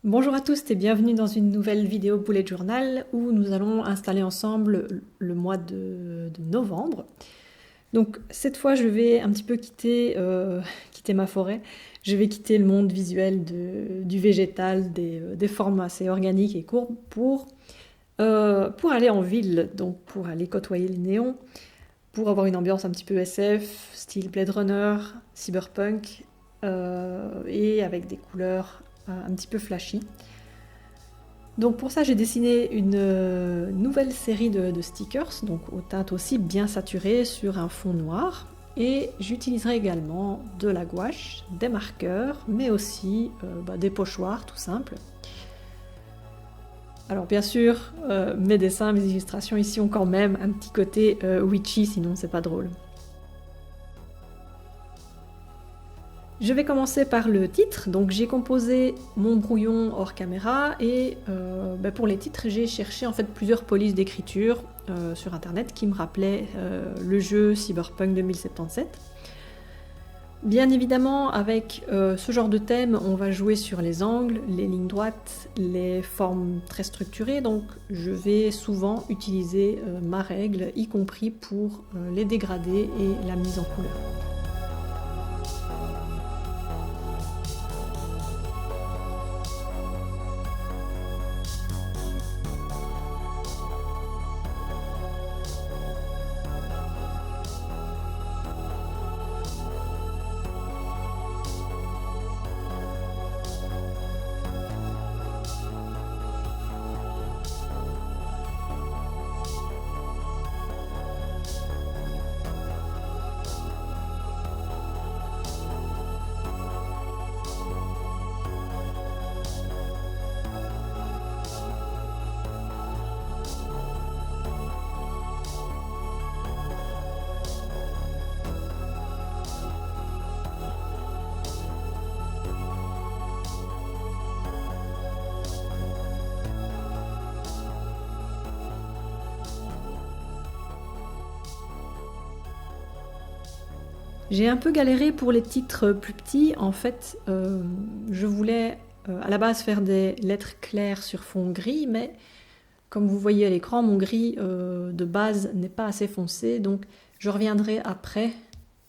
Bonjour à tous et bienvenue dans une nouvelle vidéo Bullet Journal où nous allons installer ensemble le mois de novembre. Donc cette fois je vais un petit peu quitter ma forêt, je vais quitter le monde visuel du végétal, des formes assez organiques et courbes pour aller en ville, donc pour aller côtoyer les néons, pour avoir une ambiance un petit peu SF, style Blade Runner, cyberpunk et avec des couleurs un petit peu flashy. Donc pour ça, j'ai dessiné une nouvelle série de stickers, donc aux teintes aussi bien saturées sur un fond noir. Et j'utiliserai également de la gouache, des marqueurs, mais aussi des pochoirs tout simples. Alors bien sûr, mes dessins, mes illustrations ici ont quand même un petit côté witchy, sinon c'est pas drôle. Je vais commencer par le titre, donc j'ai composé mon brouillon hors caméra et pour les titres j'ai cherché en fait plusieurs polices d'écriture sur internet qui me rappelaient le jeu Cyberpunk 2077. Bien évidemment avec ce genre de thème on va jouer sur les angles, les lignes droites, les formes très structurées, donc je vais souvent utiliser ma règle, y compris pour les dégradés et la mise en couleur. J'ai un peu galéré pour les titres plus petits. En fait, je voulais à la base faire des lettres claires sur fond gris, mais comme vous voyez à l'écran, mon gris de base n'est pas assez foncé, donc je reviendrai après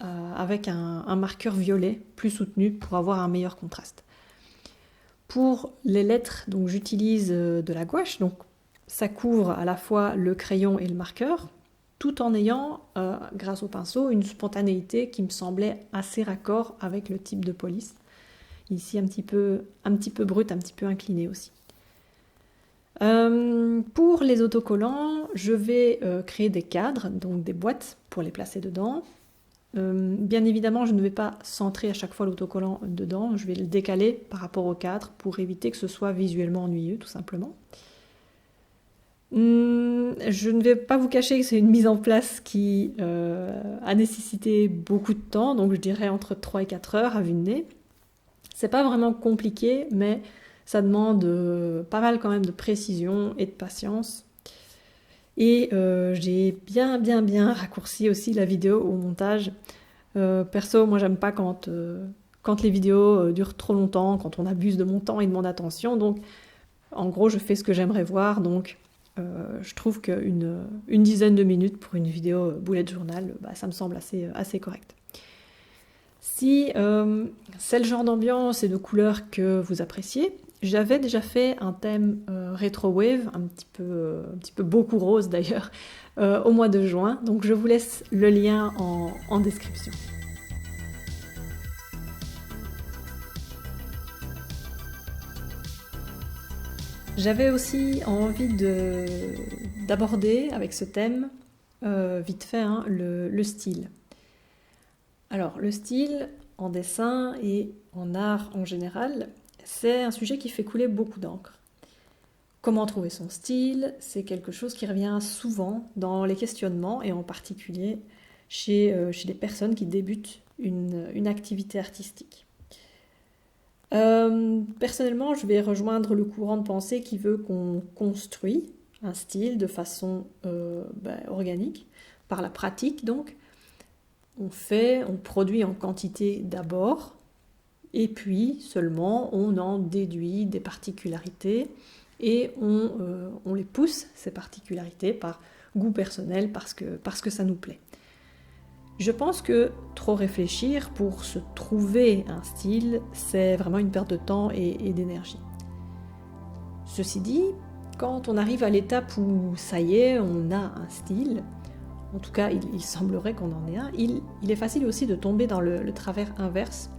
avec un marqueur violet plus soutenu pour avoir un meilleur contraste. Pour les lettres, donc j'utilise de la gouache, donc ça couvre à la fois le crayon et le marqueur, tout en ayant, grâce au pinceau, une spontanéité qui me semblait assez raccord avec le type de police. Ici, un petit peu brut, un petit peu incliné aussi. Pour les autocollants, je vais créer des cadres, donc des boîtes pour les placer dedans. Bien évidemment, je ne vais pas centrer à chaque fois l'autocollant dedans, je vais le décaler par rapport au cadre pour éviter que ce soit visuellement ennuyeux, tout simplement. Je ne vais pas vous cacher que c'est une mise en place qui a nécessité beaucoup de temps, donc je dirais entre 3 et 4 heures à vue de nez. C'est pas vraiment compliqué, mais ça demande pas mal quand même de précision et de patience. Et j'ai bien raccourci aussi la vidéo au montage. Perso, moi j'aime pas quand les vidéos durent trop longtemps, quand on abuse de mon temps et de mon attention, donc en gros je fais ce que j'aimerais voir, donc je trouve qu'une dizaine de minutes pour une vidéo bullet journal, ça me semble assez correct. Si c'est le genre d'ambiance et de couleurs que vous appréciez, j'avais déjà fait un thème rétro wave, un petit peu beaucoup rose d'ailleurs, au mois de juin, donc je vous laisse le lien en description. J'avais aussi envie d'aborder avec ce thème, vite fait, hein, le style. Alors, le style en dessin et en art en général, c'est un sujet qui fait couler beaucoup d'encre. Comment trouver son style, c'est quelque chose qui revient souvent dans les questionnements et en particulier chez les personnes qui débutent une activité artistique. Personnellement, je vais rejoindre le courant de pensée qui veut qu'on construit un style de façon organique, par la pratique donc. On produit en quantité d'abord, Et puis seulement on en déduit des particularités et on les pousse, ces particularités, par goût personnel, parce que ça nous plaît. Je pense que trop réfléchir pour se trouver un style, c'est vraiment une perte de temps et d'énergie. Ceci dit, quand on arrive à l'étape où ça y est, on a un style, en tout cas il semblerait qu'on en ait un, il est facile aussi de tomber dans le travers inverse,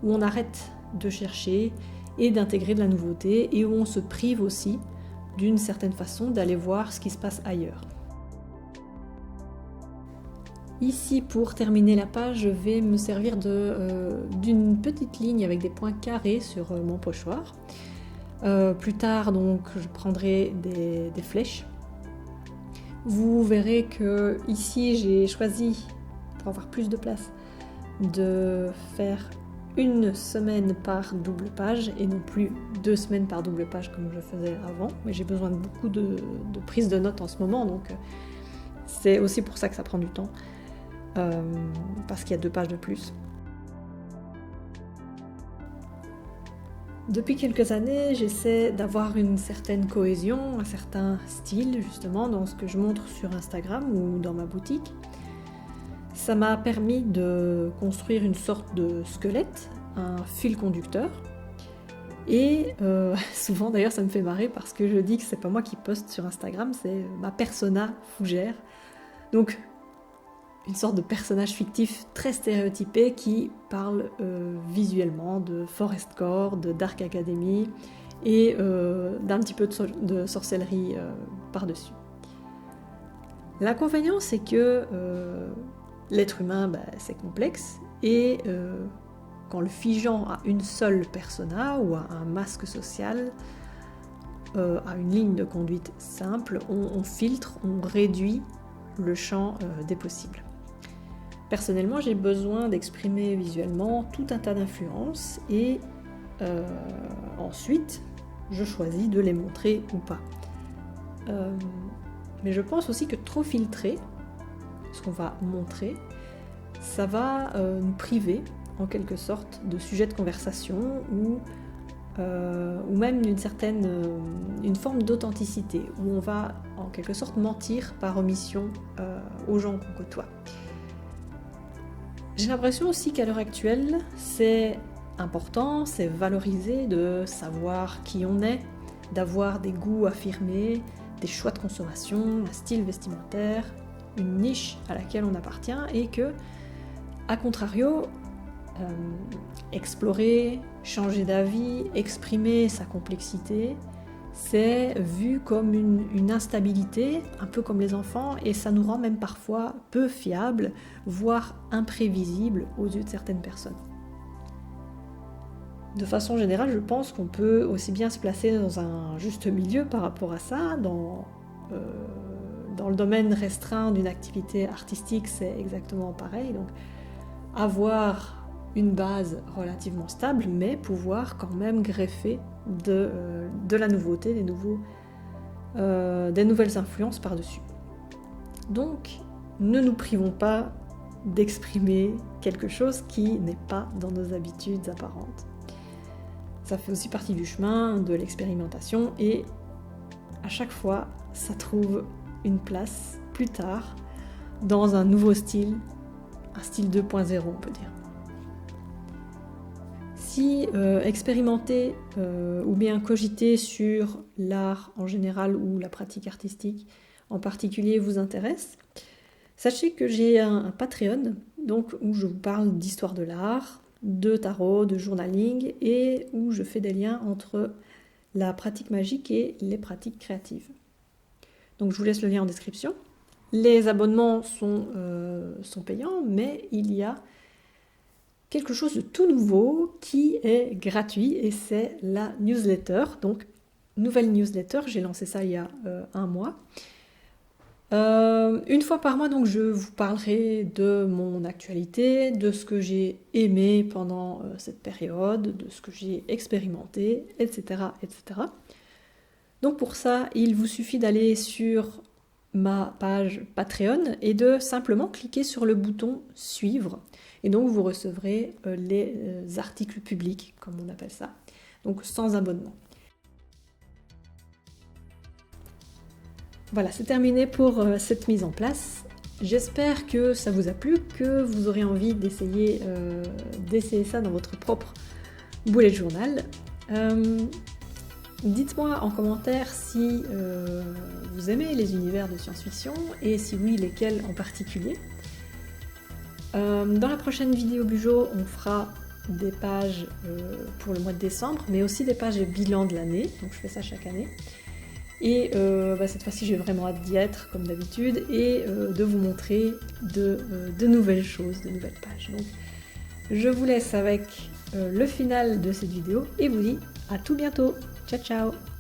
où on arrête de chercher et d'intégrer de la nouveauté, et où on se prive aussi, d'une certaine façon, d'aller voir ce qui se passe ailleurs. Ici, pour terminer la page, je vais me servir d'une petite ligne avec des points carrés sur mon pochoir. Plus tard, donc, je prendrai des flèches. Vous verrez que ici, j'ai choisi, pour avoir plus de place, de faire une semaine par double page et non plus 2 semaines par double page comme je faisais avant. Mais j'ai besoin de beaucoup de prise de notes en ce moment, donc c'est aussi pour ça que ça prend du temps. Parce qu'il y a 2 pages de plus. Depuis quelques années, j'essaie d'avoir une certaine cohésion, un certain style justement dans ce que je montre sur Instagram ou dans ma boutique. Ça m'a permis de construire une sorte de squelette, un fil conducteur. Et souvent d'ailleurs ça me fait marrer parce que je dis que c'est pas moi qui poste sur Instagram, c'est ma persona fougère. Donc une sorte de personnage fictif très stéréotypé qui parle visuellement de Forestcore, de Dark Academy et d'un petit peu de sorcellerie par-dessus. L'inconvénient, c'est que l'être humain, c'est complexe et qu'en le figeant à une seule persona ou à un masque social, à une ligne de conduite simple, on filtre, on réduit le champ des possibles. Personnellement, j'ai besoin d'exprimer visuellement tout un tas d'influences et ensuite, je choisis de les montrer ou pas. Mais je pense aussi que trop filtrer ce qu'on va montrer, ça va nous priver en quelque sorte de sujets de conversation ou même une forme d'authenticité, où on va en quelque sorte mentir par omission aux gens qu'on côtoie. J'ai l'impression aussi qu'à l'heure actuelle, c'est important, c'est valorisé de savoir qui on est, d'avoir des goûts affirmés, des choix de consommation, un style vestimentaire, une niche à laquelle on appartient, et que, à contrario, explorer, changer d'avis, exprimer sa complexité, c'est vu comme une instabilité, un peu comme les enfants, et ça nous rend même parfois peu fiables, voire imprévisibles aux yeux de certaines personnes. De façon générale, je pense qu'on peut aussi bien se placer dans un juste milieu par rapport à ça. Dans le domaine restreint d'une activité artistique, c'est exactement pareil. Donc, avoir une base relativement stable, mais pouvoir quand même greffer de la nouveauté, des nouvelles influences par-dessus. Donc, ne nous privons pas d'exprimer quelque chose qui n'est pas dans nos habitudes apparentes. Ça fait aussi partie du chemin, de l'expérimentation, et à chaque fois, ça trouve une place plus tard dans un nouveau style, un style 2.0 on peut dire. Si expérimenter ou bien cogiter sur l'art en général ou la pratique artistique en particulier vous intéresse, sachez que j'ai un Patreon donc, où je vous parle d'histoire de l'art, de tarot, de journaling et où je fais des liens entre la pratique magique et les pratiques créatives. Donc je vous laisse le lien en description. Les abonnements sont payants, mais il y a quelque chose de tout nouveau qui est gratuit et c'est la newsletter. Donc, nouvelle newsletter, j'ai lancé ça il y a 1 mois. Une fois par mois, donc, je vous parlerai de mon actualité, de ce que j'ai aimé pendant cette période, de ce que j'ai expérimenté, etc., etc. Donc pour ça, il vous suffit d'aller sur ma page Patreon et de simplement cliquer sur le bouton suivre. Et donc vous recevrez les articles publics, comme on appelle ça, donc sans abonnement. Voilà, c'est terminé pour cette mise en place. J'espère que ça vous a plu, que vous aurez envie d'essayer ça dans votre propre bullet journal. Dites-moi en commentaire si vous aimez les univers de science-fiction et si oui, lesquels en particulier. Dans la prochaine vidéo Bujo, on fera des pages pour le mois de décembre, mais aussi des pages bilan de l'année, donc je fais ça chaque année. Et cette fois-ci, j'ai vraiment hâte d'y être, comme d'habitude, et de vous montrer de nouvelles choses, de nouvelles pages. Donc, je vous laisse avec le final de cette vidéo et vous dis à tout bientôt. Ciao, ciao!